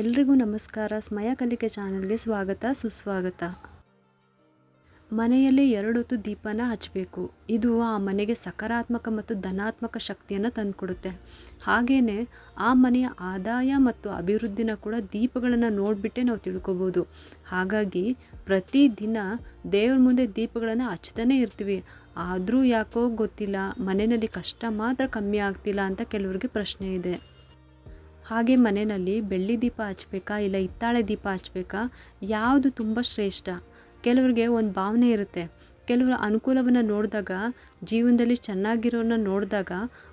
ಎಲ್ರಿಗೂ ನಮಸ್ಕಾರ. ಸ್ಮಯ ಕಲಿಕೆ ಚಾನಲ್ಗೆ ಸ್ವಾಗತ ಸುಸ್ವಾಗತ. ಮನೆಯಲ್ಲಿ 2 ಹೊತ್ತು ದೀಪನ ಹಚ್ಚಬೇಕು. ಇದು ಆ ಮನೆಗೆ ಸಕಾರಾತ್ಮಕ ಮತ್ತು ಧನಾತ್ಮಕ ಶಕ್ತಿಯನ್ನು ತಂದುಕೊಡುತ್ತೆ. ಹಾಗೆಯೇ ಆ ಮನೆಯ ಆದಾಯ ಮತ್ತು ಅಭಿವೃದ್ಧಿನ ಕೂಡ ದೀಪಗಳನ್ನು ನೋಡಿಬಿಟ್ಟೆ ನಾವು ತಿಳ್ಕೊಬೋದು. ಹಾಗಾಗಿ ಪ್ರತಿದಿನ ದೇವ್ರ ಮುಂದೆ ದೀಪಗಳನ್ನು ಹಚ್ತಾನೆ ಇರ್ತೀವಿ. ಆದರೂ ಯಾಕೋ ಗೊತ್ತಿಲ್ಲ, ಮನೆಯಲ್ಲಿ ಕಷ್ಟ ಮಾತ್ರ ಕಮ್ಮಿ ಆಗ್ತಿಲ್ಲ ಅಂತ ಕೆಲವರಿಗೆ ಪ್ರಶ್ನೆ ಇದೆ. ಹಾಗೆ ಮನೆಯಲ್ಲಿ ಬೆಳ್ಳಿ ದೀಪ ಹಚ್ಚಬೇಕಾ ಇಲ್ಲ ಹಿತ್ತಾಳೆ ದೀಪ ಹಚ್ಚಬೇಕಾ, ಯಾವುದು ತುಂಬ ಶ್ರೇಷ್ಠ? ಕೆಲವರಿಗೆ ಒಂದು ಭಾವನೆ ಇರುತ್ತೆ. ಕೆಲವರು ಅನುಕೂಲವನ್ನು ನೋಡಿದಾಗ, ಜೀವನದಲ್ಲಿ ಚೆನ್ನಾಗಿರೋನ್ನ ನೋಡಿದಾಗ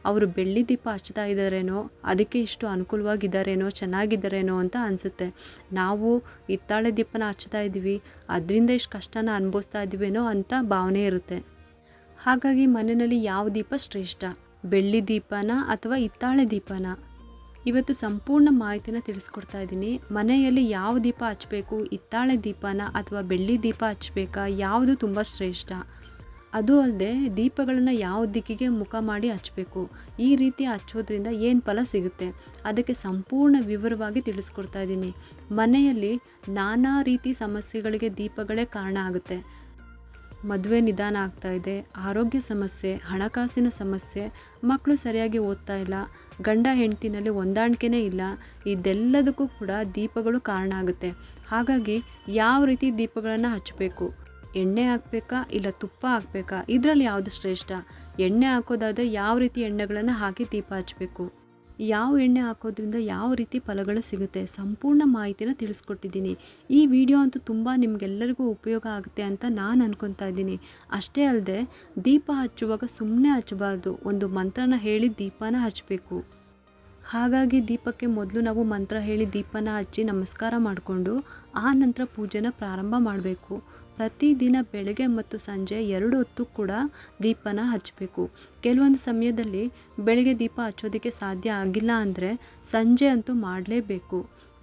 ಅವರು ಬೆಳ್ಳಿ ದೀಪ ಹಚ್ತಾ ಇದ್ದಾರೇನೋ, ಅದಕ್ಕೆ ಇಷ್ಟು ಅನುಕೂಲವಾಗಿದ್ದಾರೇನೋ, ಚೆನ್ನಾಗಿದ್ದಾರೇನೋ ಅಂತ ಅನಿಸುತ್ತೆ. ನಾವು ಹಿತ್ತಾಳೆ ದೀಪನ ಹಚ್ತಾ ಇದ್ದೀವಿ, ಅದರಿಂದ ಇಷ್ಟು ಕಷ್ಟನ ಅನುಭವಿಸ್ತಾ ಇದ್ದೀವೇನೋ ಅಂತ ಭಾವನೆ ಇರುತ್ತೆ. ಹಾಗಾಗಿ ಮನೆಯಲ್ಲಿ ಯಾವ ದೀಪ ಶ್ರೇಷ್ಠ, ಬೆಳ್ಳಿ ದೀಪನ ಅಥವಾ ಹಿತ್ತಾಳೆ ದೀಪನ? ಇವತ್ತು ಸಂಪೂರ್ಣ ಮಾಹಿತಿನ ತಿಳಿಸ್ಕೊಡ್ತಾ ಇದ್ದೀನಿ. ಮನೆಯಲ್ಲಿ ಯಾವ ದೀಪ ಹಚ್ಚಬೇಕು, ಹಿತ್ತಾಳೆ ದೀಪನ ಅಥವಾ ಬೆಳ್ಳಿ ದೀಪ ಹಚ್ಚಬೇಕಾ, ಯಾವುದು ತುಂಬ ಶ್ರೇಷ್ಠ? ಅದು ಅಲ್ಲದೆ ದೀಪಗಳನ್ನು ಯಾವ ದಿಕ್ಕಿಗೆ ಮುಖ ಮಾಡಿ ಹಚ್ಚಬೇಕು, ಈ ರೀತಿ ಹಚ್ಚೋದ್ರಿಂದ ಏನು ಫಲ ಸಿಗುತ್ತೆ, ಅದಕ್ಕೆ ಸಂಪೂರ್ಣ ವಿವರವಾಗಿ ತಿಳಿಸ್ಕೊಡ್ತಾ ಇದ್ದೀನಿ. ಮನೆಯಲ್ಲಿ ನಾನಾ ರೀತಿ ಸಮಸ್ಯೆಗಳಿಗೆ ದೀಪಗಳೇ ಕಾರಣ ಆಗುತ್ತೆ. ಮದುವೆ ನಿಧಾನ ಆಗ್ತಾ ಇದೆ, ಆರೋಗ್ಯ ಸಮಸ್ಯೆ, ಹಣಕಾಸಿನ ಸಮಸ್ಯೆ, ಮಕ್ಕಳು ಸರಿಯಾಗಿ ಓದ್ತಾ ಇಲ್ಲ, ಗಂಡ ಹೆಂಡತಿನಲ್ಲಿ ಹೊಂದಾಣಿಕೆನೇ ಇಲ್ಲ, ಇದೆಲ್ಲದಕ್ಕೂ ಕೂಡ ದೀಪಗಳು ಕಾರಣ ಆಗುತ್ತೆ. ಹಾಗಾಗಿ ಯಾವ ರೀತಿ ದೀಪಗಳನ್ನು ಹಚ್ಚಬೇಕು, ಎಣ್ಣೆ ಹಾಕಬೇಕಾ ಇಲ್ಲ ತುಪ್ಪ ಹಾಕಬೇಕಾ, ಇದರಲ್ಲಿ ಯಾವುದು ಶ್ರೇಷ್ಠ? ಎಣ್ಣೆ ಹಾಕೋದಾದರೆ ಯಾವ ರೀತಿ ಎಣ್ಣೆಗಳನ್ನು ಹಾಕಿ ದೀಪ ಹಚ್ಚಬೇಕು, ಯಾವ ಎಣ್ಣೆ ಹಾಕೋದ್ರಿಂದ ಯಾವ ರೀತಿ ಫಲಗಳು ಸಿಗುತ್ತೆ, ಸಂಪೂರ್ಣ ಮಾಹಿತಿನ ತಿಳಿಸ್ಕೊಟ್ಟಿದ್ದೀನಿ. ಈ ವಿಡಿಯೋ ಅಂತೂ ತುಂಬ ನಿಮಗೆಲ್ಲರಿಗೂ ಉಪಯೋಗ ಆಗುತ್ತೆ ಅಂತ ನಾನು ಅನ್ಕೊತಾ ಇದ್ದೀನಿ. ಅಷ್ಟೇ ಅಲ್ಲದೆ ದೀಪ ಹಚ್ಚುವಾಗ ಸುಮ್ಮನೆ ಹಚ್ಚಬಾರ್ದು, ಒಂದು ಮಂತ್ರನ ಹೇಳಿ ದೀಪನ ಹಚ್ಚಬೇಕು. ಹಾಗಾಗಿ ದೀಪಕ್ಕೆ ಮೊದಲು ನಾವು ಮಂತ್ರ ಹೇಳಿ ದೀಪನ ಹಚ್ಚಿ ನಮಸ್ಕಾರ ಮಾಡಿಕೊಂಡು ಆ ನಂತರ ಪೂಜೆನ ಪ್ರಾರಂಭ ಮಾಡಬೇಕು. ಪ್ರತಿದಿನ ಬೆಳಗ್ಗೆ ಮತ್ತು ಸಂಜೆ 2 ಹೊತ್ತು ಕೂಡ ದೀಪನ ಹಚ್ಚಬೇಕು. ಕೆಲವೊಂದು ಸಮಯದಲ್ಲಿ ಬೆಳಗ್ಗೆ ದೀಪ ಹಚ್ಚೋದಕ್ಕೆ ಸಾಧ್ಯ ಆಗಿಲ್ಲ ಅಂದರೆ ಸಂಜೆ ಅಂತೂ ಮಾಡಲೇಬೇಕು.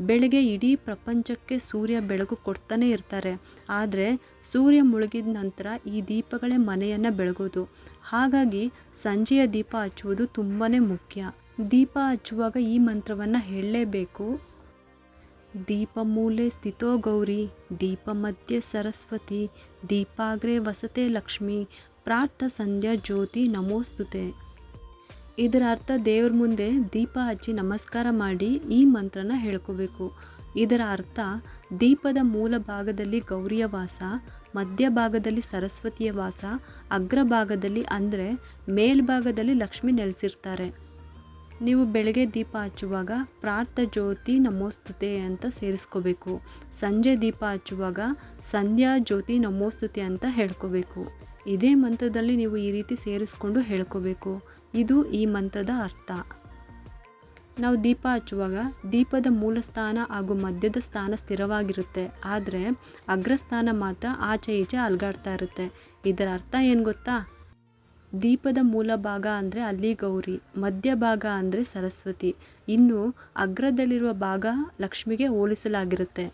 ಬೆಳಗ್ಗೆ ಇಡೀ ಪ್ರಪಂಚಕ್ಕೆ ಸೂರ್ಯ ಬೆಳಕು ಕೊಡ್ತಾನೆ ಇರ್ತಾರೆ, ಆದರೆ ಸೂರ್ಯ ಮುಳುಗಿದ ನಂತರ ಈ ದೀಪಗಳೇ ಮನೆಯನ್ನು ಬೆಳಗೋದು. ಹಾಗಾಗಿ ಸಂಜೆಯ ದೀಪ ಹಚ್ಚುವುದು ತುಂಬಾ ಮುಖ್ಯ. ದೀಪ ಹಚ್ಚುವಾಗ ಈ ಮಂತ್ರವನ್ನು ಹೇಳಲೇಬೇಕು. ದೀಪಮೂಲೆ ಸ್ಥಿತೋ ಗೌರಿ, ದೀಪ ಮಧ್ಯೆ ಸರಸ್ವತಿ, ದೀಪಾಗ್ರೆ ವಸತೆ ಲಕ್ಷ್ಮಿ, ಪ್ರಾರ್ಥ ಸಂಧ್ಯಾ ಜ್ಯೋತಿ ನಮೋಸ್ತುತೆ. ಇದರ ಅರ್ಥ ದೇವ್ರ ಮುಂದೆ ದೀಪ ಹಚ್ಚಿ ನಮಸ್ಕಾರ ಮಾಡಿ ಈ ಮಂತ್ರನ ಹೇಳ್ಕೋಬೇಕು. ಇದರ ಅರ್ಥ ದೀಪದ ಮೂಲ ಭಾಗದಲ್ಲಿ ಗೌರಿಯ ವಾಸ, ಮಧ್ಯಭಾಗದಲ್ಲಿ ಸರಸ್ವತಿಯ ವಾಸ, ಅಗ್ರಭಾಗದಲ್ಲಿ ಅಂದರೆ ಮೇಲ್ಭಾಗದಲ್ಲಿ ಲಕ್ಷ್ಮಿ ನೆಲೆಸಿರ್ತಾರೆ. ನೀವು ಬೆಳಗ್ಗೆ ದೀಪ ಹಚ್ಚುವಾಗ ಪ್ರಾರ್ಥ ಜ್ಯೋತಿ ನಮೋಸ್ತುತೆ ಅಂತ ಸೇರಿಸ್ಕೋಬೇಕು. ಸಂಜೆ ದೀಪ ಹಚ್ಚುವಾಗ ಸಂಧ್ಯಾ ಜ್ಯೋತಿ ನಮೋಸ್ತುತೆ ಅಂತ ಹೇಳ್ಕೋಬೇಕು. ಇದೇ ಮಂತ್ರದಲ್ಲಿ ನೀವು ಈ ರೀತಿ ಸೇರಿಸ್ಕೊಂಡು ಹೇಳ್ಕೋಬೇಕು. ಇದು ಈ ಮಂತ್ರದ ಅರ್ಥ. ನಾವು ದೀಪ ಹಚ್ಚುವಾಗ ದೀಪದ ಮೂಲ ಸ್ಥಾನ ಹಾಗೂ ಮಧ್ಯದ ಸ್ಥಾನ ಸ್ಥಿರವಾಗಿರುತ್ತೆ, ಆದರೆ ಅಗ್ರಸ್ಥಾನ ಮಾತ್ರ ಆಚೆ ಈಚೆ ಅಲ್ಗಾಡ್ತಾ ಇರುತ್ತೆ. ಇದರ ಅರ್ಥ ಏನು ಗೊತ್ತಾ? ದೀಪದ ಮೂಲ ಭಾಗ ಅಂದರೆ ಅಲ್ಲಿ ಗೌರಿ, ಮಧ್ಯಭಾಗ ಅಂದರೆ ಸರಸ್ವತಿ, ಇನ್ನು ಅಗ್ರದಲ್ಲಿರುವ ಭಾಗ ಲಕ್ಷ್ಮಿಗೆ ಹೋಲಿಸಲಾಗಿರುತ್ತೆ.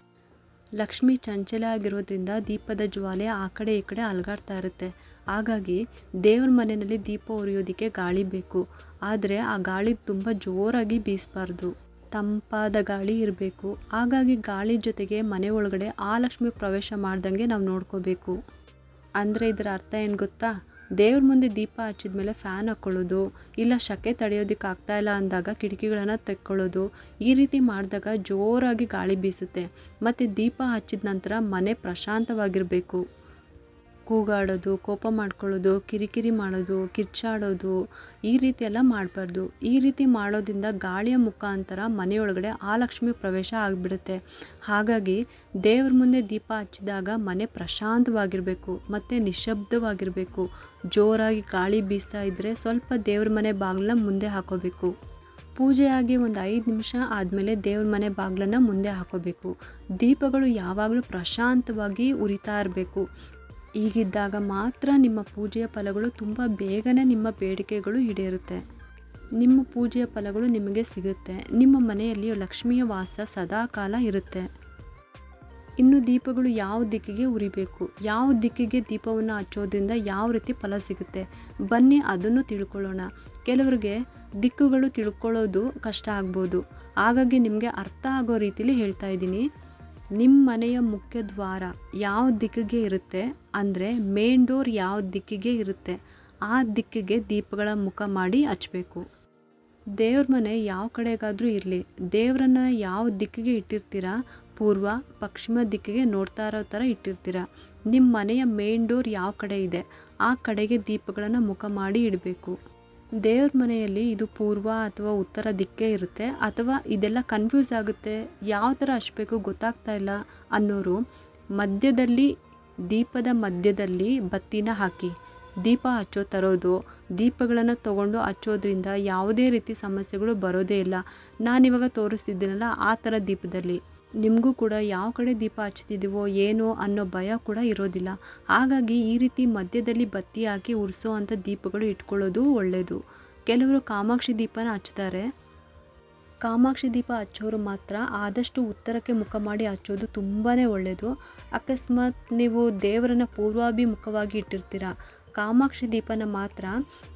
ಲಕ್ಷ್ಮಿ ಚಂಚಲ ಆಗಿರೋದ್ರಿಂದ ದೀಪದ ಜ್ವಾಲೆ ಆ ಕಡೆ ಈ ಕಡೆ ಅಲುಗಾಡ್ತಾ ಇರುತ್ತೆ. ಹಾಗಾಗಿ ದೇವ್ರ ಮನೆಯಲ್ಲಿ ದೀಪ ಉರಿಯೋದಕ್ಕೆ ಗಾಳಿ ಬೇಕು, ಆದರೆ ಆ ಗಾಳಿ ತುಂಬ ಜೋರಾಗಿ ಬೀಸಬಾರ್ದು, ತಂಪಾದ ಗಾಳಿ ಇರಬೇಕು. ಹಾಗಾಗಿ ಗಾಳಿ ಜೊತೆಗೆ ಮನೆ ಒಳಗಡೆ ಆ ಲಕ್ಷ್ಮಿ ಪ್ರವೇಶ ಮಾಡ್ದಂಗೆ ನಾವು ನೋಡ್ಕೋಬೇಕು. ಅಂದರೆ ಇದರ ಅರ್ಥ ಏನು ಗೊತ್ತಾ? ದೇವ್ರ ಮುಂದೆ ದೀಪ ಹಚ್ಚಿದ ಮೇಲೆ ಫ್ಯಾನ್ ಹಾಕ್ಕೊಳ್ಳೋದು, ಇಲ್ಲ ಶಕೆ ತಡೆಯೋದಕ್ಕೆ ಆಗ್ತಾಯಿಲ್ಲ ಅಂದಾಗ ಕಿಟಕಿಗಳನ್ನು ತೆಕ್ಕೊಳ್ಳೋದು, ಈ ರೀತಿ ಮಾಡಿದಾಗ ಜೋರಾಗಿ ಗಾಳಿ ಬೀಸುತ್ತೆ. ಮತ್ತು ದೀಪ ಹಚ್ಚಿದ ನಂತರ ಮನೆ ಪ್ರಶಾಂತವಾಗಿರಬೇಕು. ಕೂಗಾಡೋದು, ಕೋಪ ಮಾಡ್ಕೊಳ್ಳೋದು, ಕಿರಿಕಿರಿ ಮಾಡೋದು, ಕಿರ್ಚಾಡೋದು, ಈ ರೀತಿ ಎಲ್ಲ ಮಾಡಬಾರ್ದು. ಈ ರೀತಿ ಮಾಡೋದ್ರಿಂದ ಗಾಳಿಯ ಮುಖಾಂತರ ಮನೆಯೊಳಗಡೆ ಆ ಲಕ್ಷ್ಮಿ ಪ್ರವೇಶ ಆಗಿಬಿಡುತ್ತೆ. ಹಾಗಾಗಿ ದೇವ್ರ ಮುಂದೆ ದೀಪ ಹಚ್ಚಿದಾಗ ಮನೆ ಪ್ರಶಾಂತವಾಗಿರಬೇಕು ಮತ್ತು ನಿಶಬ್ದವಾಗಿರಬೇಕು. ಜೋರಾಗಿ ಗಾಳಿ ಬೀಸ್ತಾ ಇದ್ದರೆ ಸ್ವಲ್ಪ ದೇವ್ರ ಮನೆ ಬಾಗಿಲನ್ನ ಮುಂದೆ ಹಾಕೋಬೇಕು. ಪೂಜೆಯಾಗಿ ಒಂದು 5 ನಿಮಿಷ ಆದಮೇಲೆ ದೇವ್ರ ಮನೆ ಬಾಗಿಲನ್ನು ಮುಂದೆ ಹಾಕೋಬೇಕು. ದೀಪಗಳು ಯಾವಾಗಲೂ ಪ್ರಶಾಂತವಾಗಿ ಉರಿತಾ ಇರಬೇಕು. ಹೀಗಿದ್ದಾಗ ಮಾತ್ರ ನಿಮ್ಮ ಪೂಜೆಯ ಫಲಗಳು ತುಂಬ ಬೇಗನೆ ನಿಮ್ಮ ಬೇಡಿಕೆಗಳು ಈಡೇರುತ್ತೆ. ನಿಮ್ಮ ಪೂಜೆಯ ಫಲಗಳು ನಿಮಗೆ ಸಿಗುತ್ತೆ. ನಿಮ್ಮ ಮನೆಯಲ್ಲಿ ಲಕ್ಷ್ಮಿಯ ವಾಸ ಸದಾಕಾಲ ಇರುತ್ತೆ. ಇನ್ನು ದೀಪಗಳು ಯಾವ ದಿಕ್ಕಿಗೆ ಉರಿಬೇಕು, ಯಾವ ದಿಕ್ಕಿಗೆ ದೀಪವನ್ನು ಹಚ್ಚೋದ್ರಿಂದ ಯಾವ ರೀತಿ ಫಲ ಸಿಗುತ್ತೆ, ಬನ್ನಿ ಅದನ್ನು ತಿಳ್ಕೊಳ್ಳೋಣ. ಕೆಲವರಿಗೆ ದಿಕ್ಕುಗಳು ತಿಳ್ಕೊಳ್ಳೋದು ಕಷ್ಟ ಆಗ್ಬೋದು, ಹಾಗಾಗಿ ನಿಮಗೆ ಅರ್ಥ ಆಗೋ ರೀತಿಲಿ ಹೇಳ್ತಾ ಇದ್ದೀನಿ. ನಿಮ್ಮ ಮನೆಯ ಮುಖ್ಯ ದ್ವಾರ ಯಾವ ದಿಕ್ಕಿಗೆ ಇರುತ್ತೆ ಅಂದರೆ ಮೇನ್ ಡೋರ್ ಯಾವ ದಿಕ್ಕಿಗೆ ಇರುತ್ತೆ ಆ ದಿಕ್ಕಿಗೆ ದೀಪಗಳ ಮುಖ ಮಾಡಿ ಹಚ್ಚಬೇಕು. ದೇವ್ರ ಮನೆ ಯಾವ ಕಡೆಗಾದರೂ ಇರಲಿ, ದೇವರನ್ನ ಯಾವ ದಿಕ್ಕಿಗೆ ಇಟ್ಟಿರ್ತೀರಾ, ಪೂರ್ವ ಪಶ್ಚಿಮ ದಿಕ್ಕಿಗೆ ನೋಡ್ತಾ ಇರೋ ಥರ ಇಟ್ಟಿರ್ತೀರ. ನಿಮ್ಮ ಮನೆಯ ಮೇನ್ ಡೋರ್ ಯಾವ ಕಡೆ ಇದೆ ಆ ಕಡೆಗೆ ದೀಪಗಳನ್ನು ಮುಖ ಮಾಡಿ ಇಡಬೇಕು. ದೇವ್ರ ಮನೆಯಲ್ಲಿ ಇದು ಪೂರ್ವ ಅಥವಾ ಉತ್ತರ ದಿಕ್ಕೇ ಇರುತ್ತೆ, ಅಥವಾ ಇದೆಲ್ಲ ಕನ್ಫ್ಯೂಸ್ ಆಗುತ್ತೆ, ಯಾವ ಥರ ಹಚ್ಚಬೇಕು ಗೊತ್ತಾಗ್ತಾ ಇಲ್ಲ ಅನ್ನೋರು ಮಧ್ಯದಲ್ಲಿ, ದೀಪದ ಮಧ್ಯದಲ್ಲಿ ಬತ್ತಿನ ಹಾಕಿ ದೀಪ ಹಚ್ಚೋ ತರೋದು. ದೀಪಗಳನ್ನು ತೊಗೊಂಡು ಹಚ್ಚೋದ್ರಿಂದ ಯಾವುದೇ ರೀತಿ ಸಮಸ್ಯೆಗಳು ಬರೋದೇ ಇಲ್ಲ. ನಾನಿವಾಗ ತೋರಿಸ್ತಿದ್ದೀನಲ್ಲ ಆ ಥರ ದೀಪದಲ್ಲಿ ನಿಮಗೂ ಕೂಡ ಯಾವ ಕಡೆ ದೀಪ ಹಚ್ತಿದ್ದೀವೋ ಏನೋ ಅನ್ನೋ ಭಯ ಕೂಡ ಇರೋದಿಲ್ಲ. ಹಾಗಾಗಿ ಈ ರೀತಿ ಮಧ್ಯದಲ್ಲಿ ಬತ್ತಿ ಹಾಕಿ ಉರಿಸೋ ಅಂಥ ದೀಪಗಳು ಇಟ್ಕೊಳ್ಳೋದು ಒಳ್ಳೆಯದು. ಕೆಲವರು ಕಾಮಾಕ್ಷಿ ದೀಪನ ಹಚ್ತಾರೆ. ಕಾಮಾಕ್ಷಿ ದೀಪ ಹಚ್ಚೋರು ಮಾತ್ರ ಆದಷ್ಟು ಉತ್ತರಕ್ಕೆ ಮುಖ ಮಾಡಿ ಹಚ್ಚೋದು ತುಂಬಾ ಒಳ್ಳೆಯದು. ಅಕಸ್ಮಾತ್ ನೀವು ದೇವರನ್ನು ಪೂರ್ವಾಭಿಮುಖವಾಗಿ ಇಟ್ಟಿರ್ತೀರ, ಕಾಮಾಕ್ಷಿ ದೀಪನ ಮಾತ್ರ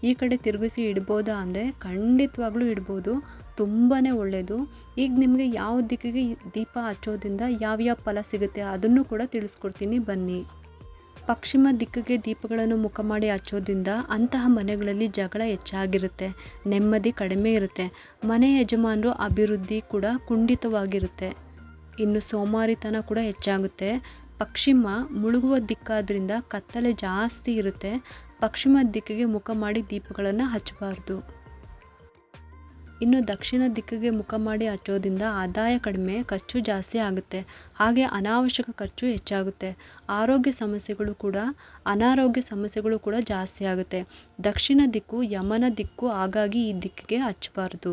ಈ ಕಡೆ ತಿರುಗಿಸಿ ಇಡ್ಬೋದಾ ಅಂದರೆ ಖಂಡಿತವಾಗ್ಲೂ ಇಡ್ಬೋದು, ತುಂಬಾ ಒಳ್ಳೆಯದು. ಈಗ ನಿಮಗೆ ಯಾವ ದಿಕ್ಕಿಗೆ ದೀಪ ಹಚ್ಚೋದ್ರಿಂದ ಯಾವ್ಯಾವ ಫಲ ಸಿಗುತ್ತೆ ಅದನ್ನು ಕೂಡ ತಿಳಿಸ್ಕೊಡ್ತೀನಿ ಬನ್ನಿ. ಪಶ್ಚಿಮ ದಿಕ್ಕಿಗೆ ದೀಪಗಳನ್ನು ಮುಖ ಮಾಡಿ ಹಚ್ಚೋದ್ರಿಂದ ಅಂತಹ ಮನೆಗಳಲ್ಲಿ ಜಗಳ ಹೆಚ್ಚಾಗಿರುತ್ತೆ, ನೆಮ್ಮದಿ ಕಡಿಮೆ ಇರುತ್ತೆ, ಮನೆ ಯಜಮಾನರು ಅಭಿವೃದ್ಧಿ ಕೂಡ ಕುಂಠಿತವಾಗಿರುತ್ತೆ, ಇನ್ನು ಸೋಮಾರಿತನ ಕೂಡ ಹೆಚ್ಚಾಗುತ್ತೆ. ಪಶ್ಚಿಮ ಮುಳುಗುವ ದಿಕ್ಕಾದ್ರಿಂದ ಕತ್ತಲೆ ಜಾಸ್ತಿ ಇರುತ್ತೆ. ಪಶ್ಚಿಮ ದಿಕ್ಕಿಗೆ ಮುಖ ಮಾಡಿ ದೀಪಗಳನ್ನು ಹಚ್ಚಬಾರ್ದು. ಇನ್ನು ದಕ್ಷಿಣ ದಿಕ್ಕಿಗೆ ಮುಖ ಮಾಡಿ ಹಚ್ಚೋದ್ರಿಂದ ಆದಾಯ ಕಡಿಮೆ, ಖರ್ಚು ಜಾಸ್ತಿ ಆಗುತ್ತೆ, ಹಾಗೆ ಅನಾವಶ್ಯಕ ಖರ್ಚು ಹೆಚ್ಚಾಗುತ್ತೆ. ಅನಾರೋಗ್ಯ ಸಮಸ್ಯೆಗಳು ಕೂಡ ಜಾಸ್ತಿ ಆಗುತ್ತೆ. ದಕ್ಷಿಣ ದಿಕ್ಕು ಯಮನ ದಿಕ್ಕು, ಹಾಗಾಗಿ ಈ ದಿಕ್ಕಿಗೆ ಹಚ್ಚಬಾರ್ದು.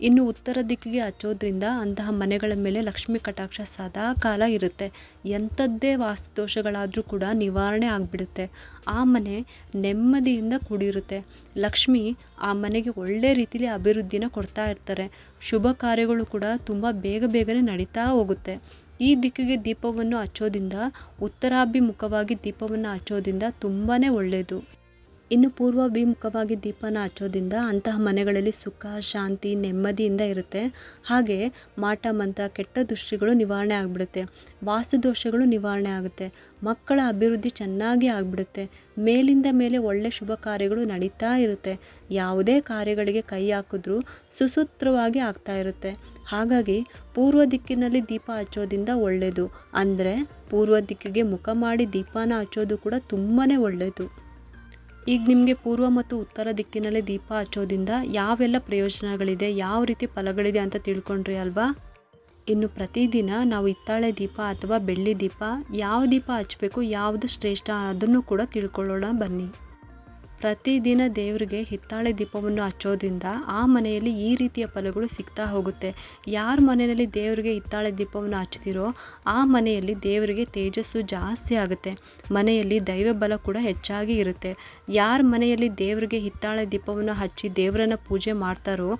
ಇನ್ನು ಉತ್ತರ ದಿಕ್ಕಿಗೆ ಹಚ್ಚೋದ್ರಿಂದ ಅಂತಹ ಮನೆಗಳ ಮೇಲೆ ಲಕ್ಷ್ಮೀ ಕಟಾಕ್ಷ ಸದಾ ಕಾಲ ಇರುತ್ತೆ. ಎಂಥದ್ದೇ ವಾಸ್ತುದೋಷಗಳಾದರೂ ಕೂಡ ನಿವಾರಣೆ ಆಗಿಬಿಡುತ್ತೆ. ಆ ಮನೆ ನೆಮ್ಮದಿಯಿಂದ ಕೂಡಿರುತ್ತೆ. ಲಕ್ಷ್ಮಿ ಆ ಮನೆಗೆ ಒಳ್ಳೆ ರೀತಿಯಲ್ಲಿ ಅಭಿವೃದ್ಧಿನ ಕೊಡ್ತಾ ಇರ್ತಾರೆ. ಶುಭ ಕಾರ್ಯಗಳು ಕೂಡ ತುಂಬ ಬೇಗನೆ ನಡೀತಾ ಹೋಗುತ್ತೆ. ಈ ದಿಕ್ಕಿಗೆ ದೀಪವನ್ನು ಹಚ್ಚೋದ್ರಿಂದ, ಉತ್ತರಾಭಿಮುಖವಾಗಿ ದೀಪವನ್ನು ಹಚ್ಚೋದ್ರಿಂದ ತುಂಬಾ ಒಳ್ಳೆಯದು. ಇನ್ನು ಪೂರ್ವಾಭಿಮುಖವಾಗಿ ದೀಪನ ಹಚ್ಚೋದ್ರಿಂದ ಅಂತಹ ಮನೆಗಳಲ್ಲಿ ಸುಖ, ಶಾಂತಿ, ನೆಮ್ಮದಿಯಿಂದ ಇರುತ್ತೆ. ಹಾಗೆ ಮಾಟ ಮಂತ್ರ, ಕೆಟ್ಟ ದೃಷ್ಟಿಗಳು ನಿವಾರಣೆ ಆಗಿಬಿಡುತ್ತೆ, ವಾಸ್ತುದೋಷಗಳು ನಿವಾರಣೆ ಆಗುತ್ತೆ, ಮಕ್ಕಳ ಅಭಿವೃದ್ಧಿ ಚೆನ್ನಾಗಿ ಆಗಿಬಿಡುತ್ತೆ, ಮೇಲಿಂದ ಮೇಲೆ ಒಳ್ಳೆ ಶುಭ ಕಾರ್ಯಗಳು ನಡೀತಾ ಇರುತ್ತೆ, ಯಾವುದೇ ಕಾರ್ಯಗಳಿಗೆ ಕೈ ಹಾಕಿದ್ರೂ ಸುಸೂತ್ರವಾಗಿ ಆಗ್ತಾ ಇರುತ್ತೆ. ಹಾಗಾಗಿ ಪೂರ್ವ ದಿಕ್ಕಿನಲ್ಲಿ ದೀಪ ಹಚ್ಚೋದ್ರಿಂದ ಒಳ್ಳೆಯದು. ಅಂದರೆ ಪೂರ್ವ ದಿಕ್ಕಿಗೆ ಮುಖ ಮಾಡಿ ದೀಪನ ಹಚ್ಚೋದು ಕೂಡ ತುಂಬಾ ಒಳ್ಳೆಯದು. ಈಗ ನಿಮಗೆ ಪೂರ್ವ ಮತ್ತು ಉತ್ತರ ದಿಕ್ಕಿನಲ್ಲಿ ದೀಪ ಹಚ್ಚೋದ್ರಿಂದ ಯಾವೆಲ್ಲ ಪ್ರಯೋಜನಗಳಿದೆ, ಯಾವ ರೀತಿ ಫಲಗಳಿದೆ ಅಂತ ತಿಳ್ಕೊಂಡ್ರಿ ಅಲ್ವಾ? ಇನ್ನು ಪ್ರತಿದಿನ ನಾವು ಹಿತ್ತಾಳೆ ದೀಪ ಅಥವಾ ಬೆಳ್ಳಿ ದೀಪ, ಯಾವ ದೀಪ ಹಚ್ಚಬೇಕು, ಯಾವುದು ಶ್ರೇಷ್ಠ ಅದನ್ನು ಕೂಡ ತಿಳ್ಕೊಳ್ಳೋಣ ಬನ್ನಿ. ಪ್ರತಿದಿನ ದೇವರಿಗೆ ಹಿತ್ತಾಳೆ ದೀಪವನ್ನು ಹಚ್ಚೋದ್ರಿಂದ ಆ ಮನೆಯಲ್ಲಿ ಈ ರೀತಿಯ ಫಲಗಳು ಸಿಗ್ತಾ ಹೋಗುತ್ತೆ. ಯಾರ ಮನೆಯಲ್ಲಿ ದೇವರಿಗೆ ಹಿತ್ತಾಳೆ ದೀಪವನ್ನು ಹಚ್ತಿರೋ ಆ ಮನೆಯಲ್ಲಿ ದೇವರಿಗೆ ತೇಜಸ್ಸು ಜಾಸ್ತಿ ಆಗುತ್ತೆ, ಮನೆಯಲ್ಲಿ ದೈವ ಬಲ ಕೂಡ ಹೆಚ್ಚಾಗಿ ಇರುತ್ತೆ. ಯಾರ ಮನೆಯಲ್ಲಿ ದೇವರಿಗೆ ಹಿತ್ತಾಳೆ ದೀಪವನ್ನು ಹಚ್ಚಿ ದೇವರನ್ನ ಪೂಜೆ ಮಾಡ್ತಾರೋ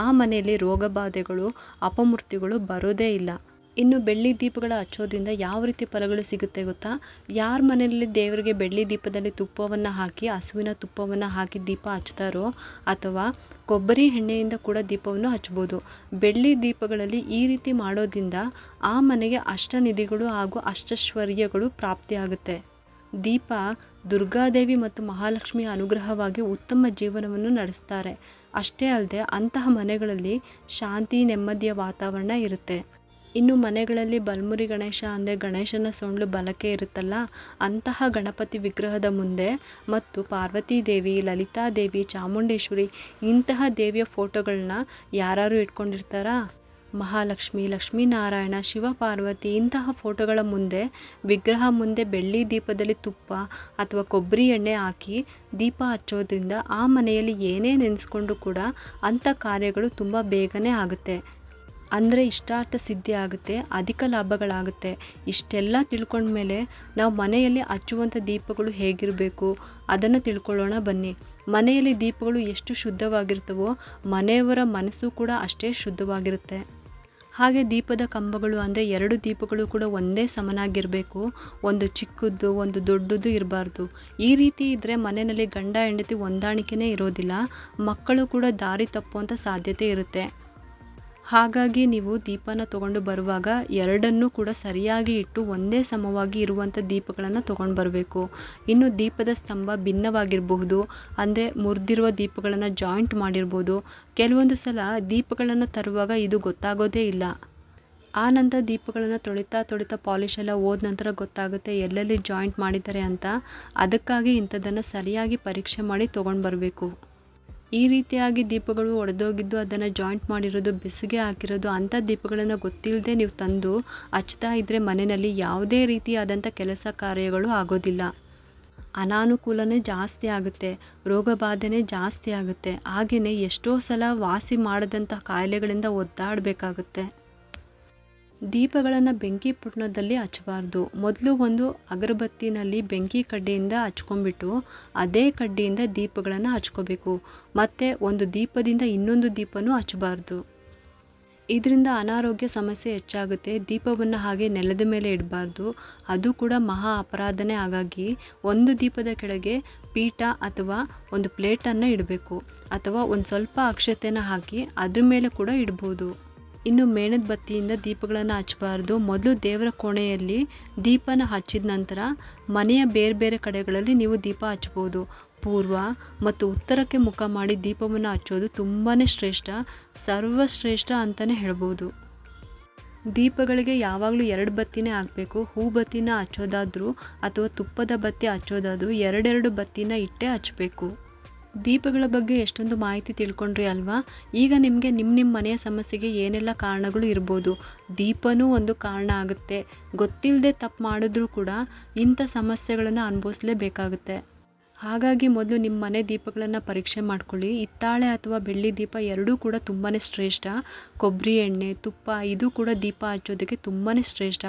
ಆ ಮನೆಯಲ್ಲಿ ರೋಗ ಬಾಧೆಗಳು, ಅಪಮೃತ್ಯುಗಳು ಬರೋದೇ ಇಲ್ಲ. ಇನ್ನು ಬೆಳ್ಳಿ ದೀಪಗಳ ಹಚ್ಚೋದ್ರಿಂದ ಯಾವ ರೀತಿ ಫಲಗಳು ಸಿಗುತ್ತೆ ಗೊತ್ತಾ? ಯಾರ ಮನೆಯಲ್ಲಿ ದೇವರಿಗೆ ಬೆಳ್ಳಿ ದೀಪದಲ್ಲಿ ತುಪ್ಪವನ್ನು ಹಾಕಿ, ಹಸುವಿನ ತುಪ್ಪವನ್ನು ಹಾಕಿ ದೀಪ ಹಚ್ತಾರೋ, ಅಥವಾ ಕೊಬ್ಬರಿ ಎಣ್ಣೆಯಿಂದ ಕೂಡ ದೀಪವನ್ನು ಹಚ್ಬೋದು. ಬೆಳ್ಳಿ ದೀಪಗಳಲ್ಲಿ ಈ ರೀತಿ ಮಾಡೋದ್ರಿಂದ ಆ ಮನೆಗೆ ಅಷ್ಟನಿಧಿಗಳು ಹಾಗೂ ಅಷ್ಟೈಶ್ವರ್ಯಗಳು ಪ್ರಾಪ್ತಿಯಾಗುತ್ತೆ. ದೀಪ ದುರ್ಗಾದೇವಿ ಮತ್ತು ಮಹಾಲಕ್ಷ್ಮಿಯ ಅನುಗ್ರಹವಾಗಿ ಉತ್ತಮ ಜೀವನವನ್ನು ನಡೆಸ್ತಾರೆ. ಅಷ್ಟೇ ಅಲ್ಲದೆ ಅಂತಹ ಮನೆಗಳಲ್ಲಿ ಶಾಂತಿ, ನೆಮ್ಮದಿಯ ವಾತಾವರಣ ಇರುತ್ತೆ. ಇನ್ನು ಮನೆಗಳಲ್ಲಿ ಬಲ್ಮುರಿ ಗಣೇಶ ಅಂದರೆ ಗಣೇಶನ ಸೊಂಡ್ಲು ಬಲಕೆ ಇರುತ್ತಲ್ಲ, ಅಂತಹ ಗಣಪತಿ ವಿಗ್ರಹದ ಮುಂದೆ ಮತ್ತು ಪಾರ್ವತಿ ದೇವಿ, ಲಲಿತಾ ದೇವಿ, ಚಾಮುಂಡೇಶ್ವರಿ ಇಂತಹ ದೇವಿಯ ಫೋಟೋಗಳನ್ನ ಯಾರು ಇಟ್ಕೊಂಡಿರ್ತಾರಾ? ಮಹಾಲಕ್ಷ್ಮಿ, ಲಕ್ಷ್ಮೀನಾರಾಯಣ, ಶಿವ ಪಾರ್ವತಿ ಇಂತಹ ಫೋಟೋಗಳ ಮುಂದೆ, ವಿಗ್ರಹ ಮುಂದೆ ಬೆಳ್ಳಿ ದೀಪದಲ್ಲಿ ತುಪ್ಪ ಅಥವಾ ಕೊಬ್ಬರಿ ಎಣ್ಣೆ ಹಾಕಿ ದೀಪ ಹಚ್ಚೋದ್ರಿಂದ ಆ ಮನೆಯಲ್ಲಿ ಏನೇ ನೆನೆಸ್ಕೊಂಡ್ರೂ ಕೂಡ ಅಂಥ ಕಾರ್ಯಗಳು ತುಂಬ ಬೇಗನೆ ಆಗುತ್ತೆ. ಅಂದರೆ ಇಷ್ಟಾರ್ಥ ಸಿದ್ಧಿ ಆಗುತ್ತೆ, ಅಧಿಕ ಲಾಭಗಳಾಗುತ್ತೆ. ಇಷ್ಟೆಲ್ಲ ತಿಳ್ಕೊಂಡ್ಮೇಲೆ ನಾವು ಮನೆಯಲ್ಲಿ ಹಚ್ಚುವಂಥ ದೀಪಗಳು ಹೇಗಿರಬೇಕು ಅದನ್ನು ತಿಳ್ಕೊಳ್ಳೋಣ ಬನ್ನಿ. ಮನೆಯಲ್ಲಿ ದೀಪಗಳು ಎಷ್ಟು ಶುದ್ಧವಾಗಿರ್ತವೋ ಮನೆಯವರ ಮನಸ್ಸು ಕೂಡ ಅಷ್ಟೇ ಶುದ್ಧವಾಗಿರುತ್ತೆ. ಹಾಗೆ ದೀಪದ ಕಂಬಗಳು ಅಂದರೆ 2 ದೀಪಗಳು ಕೂಡ ಒಂದೇ ಸಮನಾಗಿರಬೇಕು. ಒಂದು ಚಿಕ್ಕದ್ದು ಒಂದು ದೊಡ್ಡದು ಇರಬಾರ್ದು. ಈ ರೀತಿ ಇದ್ದರೆ ಮನೆಯಲ್ಲಿ ಗಂಡ ಹೆಂಡತಿ ಹೊಂದಾಣಿಕೆನೇ ಇರೋದಿಲ್ಲ, ಮಕ್ಕಳು ಕೂಡ ದಾರಿ ತಪ್ಪುವಂಥ ಸಾಧ್ಯತೆ ಇರುತ್ತೆ. ಹಾಗಾಗಿ ನೀವು ದೀಪನ ತೊಗೊಂಡು ಬರುವಾಗ ಎರಡನ್ನೂ ಕೂಡ ಸರಿಯಾಗಿ ಇಟ್ಟು ಒಂದೇ ಸಮವಾಗಿ ಇರುವಂಥ ದೀಪಗಳನ್ನು ತೊಗೊಂಡು ಬರಬೇಕು. ಇನ್ನು ದೀಪದ ಸ್ತಂಭ ಭಿನ್ನವಾಗಿರಬಹುದು, ಅಂದರೆ ಮುರಿದಿರುವ ದೀಪಗಳನ್ನು ಜಾಯಿಂಟ್ ಮಾಡಿರ್ಬೋದು. ಕೆಲವೊಂದು ಸಲ ದೀಪಗಳನ್ನು ತರುವಾಗ ಇದು ಗೊತ್ತಾಗೋದೇ ಇಲ್ಲ. ಆ ನಂತರ ದೀಪಗಳನ್ನು ತೊಳಿತಾ ಪಾಲಿಶ್ ಎಲ್ಲ ಹೋದ ನಂತರ ಗೊತ್ತಾಗುತ್ತೆ ಎಲ್ಲೆಲ್ಲಿ ಜಾಯಿಂಟ್ ಮಾಡಿದ್ದಾರೆ ಅಂತ. ಅದಕ್ಕಾಗಿ ಇಂಥದ್ದನ್ನು ಸರಿಯಾಗಿ ಪರೀಕ್ಷೆ ಮಾಡಿ ತೊಗೊಂಡು ಬರಬೇಕು. ಈ ರೀತಿಯಾಗಿ ದೀಪಗಳು ಒಡೆದೋಗಿದ್ದು ಅದನ್ನು ಜಾಯಿಂಟ್ ಮಾಡಿರೋದು, ಬೆಸುಗೆ ಹಾಕಿರೋದು ಅಂಥ ದೀಪಗಳನ್ನು ಗೊತ್ತಿಲ್ಲದೆ ನೀವು ತಂದು ಹಚ್ತಾ ಇದ್ದರೆ ಮನೆಯಲ್ಲಿ ಯಾವುದೇ ರೀತಿಯಾದಂಥ ಕೆಲಸ ಕಾರ್ಯಗಳು ಆಗೋದಿಲ್ಲ. ಅನಾನುಕೂಲನೇ ಜಾಸ್ತಿ ಆಗುತ್ತೆ, ರೋಗ ಬಾಧೆನೇ ಜಾಸ್ತಿ ಆಗುತ್ತೆ. ಹಾಗೆಯೇ ಎಷ್ಟೋ ಸಲ ವಾಸಿ ಮಾಡದಂಥ ಕಾಯಿಲೆಗಳಿಂದ ಒದ್ದಾಡಬೇಕಾಗುತ್ತೆ. ದೀಪಗಳನ್ನು ಬೆಂಕಿ ಪುಟ್ನದಲ್ಲಿ ಹಚ್ಚಬಾರ್ದು. ಮೊದಲು ಒಂದು ಅಗರಬತ್ತಿನಲ್ಲಿ ಬೆಂಕಿ ಕಡ್ಡಿಯಿಂದ ಹಚ್ಕೊಂಡ್ಬಿಟ್ಟು ಅದೇ ಕಡ್ಡಿಯಿಂದ ದೀಪಗಳನ್ನು ಹಚ್ಕೋಬೇಕು. ಮತ್ತು ಒಂದು ದೀಪದಿಂದ ಇನ್ನೊಂದು ದೀಪನೂ ಹಚ್ಚಬಾರ್ದು. ಇದರಿಂದ ಅನಾರೋಗ್ಯ ಸಮಸ್ಯೆ ಹೆಚ್ಚಾಗುತ್ತೆ. ದೀಪವನ್ನು ಹಾಗೆ ನೆಲದ ಮೇಲೆ ಇಡಬಾರ್ದು, ಅದು ಕೂಡ ಮಹಾ ಅಪರಾಧನೇ. ಹಾಗಾಗಿ ಒಂದು ದೀಪದ ಕೆಳಗೆ ಪೀಠ ಅಥವಾ ಒಂದು ಪ್ಲೇಟನ್ನು ಇಡಬೇಕು, ಅಥವಾ ಒಂದು ಸ್ವಲ್ಪ ಅಕ್ಷತೆನ ಹಾಕಿ ಅದ್ರ ಮೇಲೆ ಕೂಡ ಇಡ್ಬೋದು. ಇನ್ನು ಮೇಣದ ಬತ್ತಿಯಿಂದ ದೀಪಗಳನ್ನು ಹಚ್ಚಬಾರ್ದು. ಮೊದಲು ದೇವರ ಕೋಣೆಯಲ್ಲಿ ದೀಪನ ಹಚ್ಚಿದ ನಂತರ ಮನೆಯ ಬೇರೆ ಬೇರೆ ಕಡೆಗಳಲ್ಲಿ ನೀವು ದೀಪ ಹಚ್ಬೋದು. ಪೂರ್ವ ಮತ್ತು ಉತ್ತರಕ್ಕೆ ಮುಖ ಮಾಡಿ ದೀಪವನ್ನು ಹಚ್ಚೋದು ತುಂಬಾ ಶ್ರೇಷ್ಠ, ಸರ್ವಶ್ರೇಷ್ಠ ಅಂತಲೇ ಹೇಳ್ಬೋದು. ದೀಪಗಳಿಗೆ ಯಾವಾಗಲೂ 2 ಬತ್ತಿನೇ ಹಾಕಬೇಕು. ಹೂ ಬತ್ತಿನ ಹಚ್ಚೋದಾದರೂ ಅಥವಾ ತುಪ್ಪದ ಬತ್ತಿ ಹಚ್ಚೋದಾದರೂ 2 ಬತ್ತಿನ ಇಟ್ಟೇ ಹಚ್ಚಬೇಕು. ದೀಪಗಳ ಬಗ್ಗೆ ಎಷ್ಟೊಂದು ಮಾಹಿತಿ ತಿಳ್ಕೊಂಡ್ರಿ ಅಲ್ವಾ? ಈಗ ನಿಮಗೆ ನಿಮ್ಮ ಮನೆಯ ಸಮಸ್ಯೆಗೆ ಏನೆಲ್ಲ ಕಾರಣಗಳು ಇರ್ಬೋದು. ದೀಪನೂ ಒಂದು ಕಾರಣ ಆಗುತ್ತೆ. ಗೊತ್ತಿಲ್ಲದೆ ತಪ್ಪು ಮಾಡಿದ್ರೂ ಕೂಡ ಇಂಥ ಸಮಸ್ಯೆಗಳನ್ನು ಅನುಭವಿಸಲೇಬೇಕಾಗುತ್ತೆ. ಹಾಗಾಗಿ ಮೊದಲು ನಿಮ್ಮ ಮನೆ ದೀಪಗಳನ್ನು ಪರೀಕ್ಷೆ ಮಾಡ್ಕೊಳ್ಳಿ. ಹಿತ್ತಾಳೆ ಅಥವಾ ಬೆಳ್ಳಿ ದೀಪ ಎರಡೂ ಕೂಡ ತುಂಬಾ ಶ್ರೇಷ್ಠ. ಕೊಬ್ಬರಿ ಎಣ್ಣೆ, ತುಪ್ಪ ಇದು ಕೂಡ ದೀಪ ಹಚ್ಚೋದಕ್ಕೆ ತುಂಬಾ ಶ್ರೇಷ್ಠ.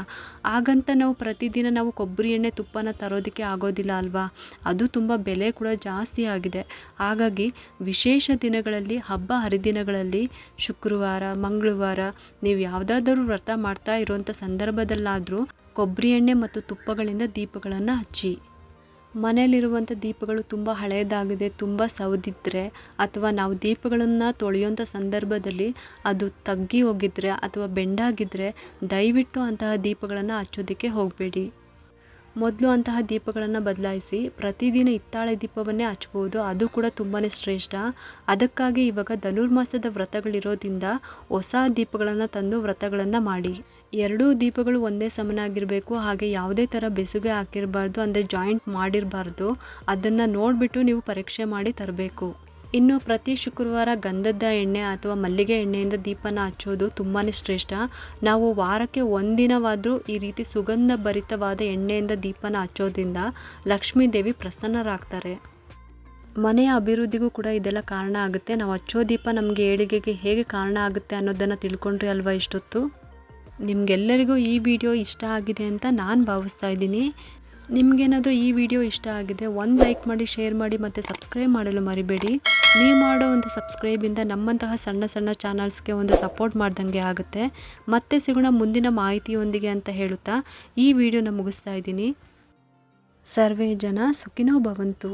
ಹಾಗಂತ ನಾವು ಪ್ರತಿದಿನ ನಾವು ಕೊಬ್ಬರಿ ಎಣ್ಣೆ ತುಪ್ಪನ ತರೋದಕ್ಕೆ ಆಗೋದಿಲ್ಲ ಅಲ್ವಾ? ಅದು ತುಂಬ ಬೆಲೆ ಕೂಡ ಜಾಸ್ತಿ ಆಗಿದೆ. ಹಾಗಾಗಿ ವಿಶೇಷ ದಿನಗಳಲ್ಲಿ, ಹಬ್ಬ ಹರಿದಿನಗಳಲ್ಲಿ, ಶುಕ್ರವಾರ, ಮಂಗಳವಾರ ನೀವು ಯಾವುದಾದರೂ ವ್ರತ ಮಾಡ್ತಾ ಇರುವಂಥ ಸಂದರ್ಭದಲ್ಲಾದರೂ ಕೊಬ್ಬರಿ ಎಣ್ಣೆ ಮತ್ತು ತುಪ್ಪಗಳಿಂದ ದೀಪಗಳನ್ನು ಹಚ್ಚಿ. ಮನೆಯಲ್ಲಿರುವಂಥ ದೀಪಗಳು ತುಂಬ ಹಳೆಯದಾಗಿದೆ, ತುಂಬ ಸವದಿದ್ದರೆ ಅಥವಾ ನಾವು ದೀಪಗಳನ್ನು ತೊಳೆಯುವಂಥ ಸಂದರ್ಭದಲ್ಲಿ ಅದು ತಗ್ಗಿ ಹೋಗಿದ್ರೆ ಅಥವಾ ಬೆಂಡಾಗಿದ್ದರೆ ದಯವಿಟ್ಟು ಅಂತಹ ದೀಪಗಳನ್ನು ಹಚ್ಚೋದಕ್ಕೆ ಹೋಗಬೇಡಿ. ಮೊದಲು ಅಂತಹ ದೀಪಗಳನ್ನು ಬದಲಾಯಿಸಿ ಪ್ರತಿದಿನ ಹಿತ್ತಾಳೆ ದೀಪವನ್ನೇ ಹಚ್ಬೋದು. ಅದು ಕೂಡ ತುಂಬಾ ಶ್ರೇಷ್ಠ. ಅದಕ್ಕಾಗಿ ಇವಾಗ ಧನುರ್ಮಾಸದ ವ್ರತಗಳಿರೋದ್ರಿಂದ ಹೊಸ ದೀಪಗಳನ್ನು ತಂದು ವ್ರತಗಳನ್ನು ಮಾಡಿ. 2 ದೀಪಗಳು ಒಂದೇ ಸಮನಾಗಿರಬೇಕು. ಹಾಗೆ ಯಾವುದೇ ಥರ ಬೆಸುಗೆ ಹಾಕಿರಬಾರ್ದು, ಅಂದರೆ ಜಾಯಿಂಟ್ ಮಾಡಿರಬಾರ್ದು. ಅದನ್ನು ನೋಡಿಬಿಟ್ಟು ನೀವು ಪರೀಕ್ಷೆ ಮಾಡಿ ತರಬೇಕು. ಇನ್ನು ಪ್ರತಿ ಶುಕ್ರವಾರ ಗಂಧದ ಎಣ್ಣೆ ಅಥವಾ ಮಲ್ಲಿಗೆ ಎಣ್ಣೆಯಿಂದ ದೀಪನ ಹಚ್ಚೋದು ತುಂಬಾ ಶ್ರೇಷ್ಠ. ನಾವು ವಾರಕ್ಕೆ ಒಂದಿನವಾದರೂ ಈ ರೀತಿ ಸುಗಂಧ ಭರಿತವಾದ ಎಣ್ಣೆಯಿಂದ ದೀಪನ ಹಚ್ಚೋದ್ರಿಂದ ಲಕ್ಷ್ಮೀ ದೇವಿ ಪ್ರಸನ್ನರಾಗ್ತಾರೆ. ಮನೆಯ ಅಭಿವೃದ್ಧಿಗೂ ಕೂಡ ಇದೆಲ್ಲ ಕಾರಣ ಆಗುತ್ತೆ. ನಾವು ಹಚ್ಚೋ ದೀಪ ನಮಗೆ ಏಳಿಗೆಗೆ ಹೇಗೆ ಕಾರಣ ಆಗುತ್ತೆ ಅನ್ನೋದನ್ನು ತಿಳ್ಕೊಂಡ್ರಿ ಅಲ್ವಾ ಇಷ್ಟೊತ್ತು? ನಿಮಗೆಲ್ಲರಿಗೂ ಈ ವಿಡಿಯೋ ಇಷ್ಟ ಆಗಿದೆ ಅಂತ ನಾನು ಭಾವಿಸ್ತಾ ಇದ್ದೀನಿ. ನಿಮಗೇನಾದರೂ ಈ ವಿಡಿಯೋ ಇಷ್ಟ ಆಗಿದೆ ಒಂದು ಲೈಕ್ ಮಾಡಿ, ಶೇರ್ ಮಾಡಿ ಮತ್ತು ಸಬ್ಸ್ಕ್ರೈಬ್ ಮಾಡಲು ಮರಿಬೇಡಿ. ನೀವು ಮಾಡೋ ಒಂದು ಸಬ್ಸ್ಕ್ರೈಬಿಂದ ನಮ್ಮಂತಹ ಸಣ್ಣ ಸಣ್ಣ ಚಾನಲ್ಸ್ಗೆ ಒಂದು ಸಪೋರ್ಟ್ ಮಾಡ್ದಂಗೆ ಆಗುತ್ತೆ. ಮತ್ತೆ ಸಿಗೋಣ ಮುಂದಿನ ಮಾಹಿತಿಯೊಂದಿಗೆ ಅಂತ ಹೇಳುತ್ತಾ ಈ ವಿಡಿಯೋನ ಮುಗಿಸ್ತಾ ಇದ್ದೀನಿ. ಸರ್ವೇ ಜನ ಸುಖಿನೋ ಭವಂತು.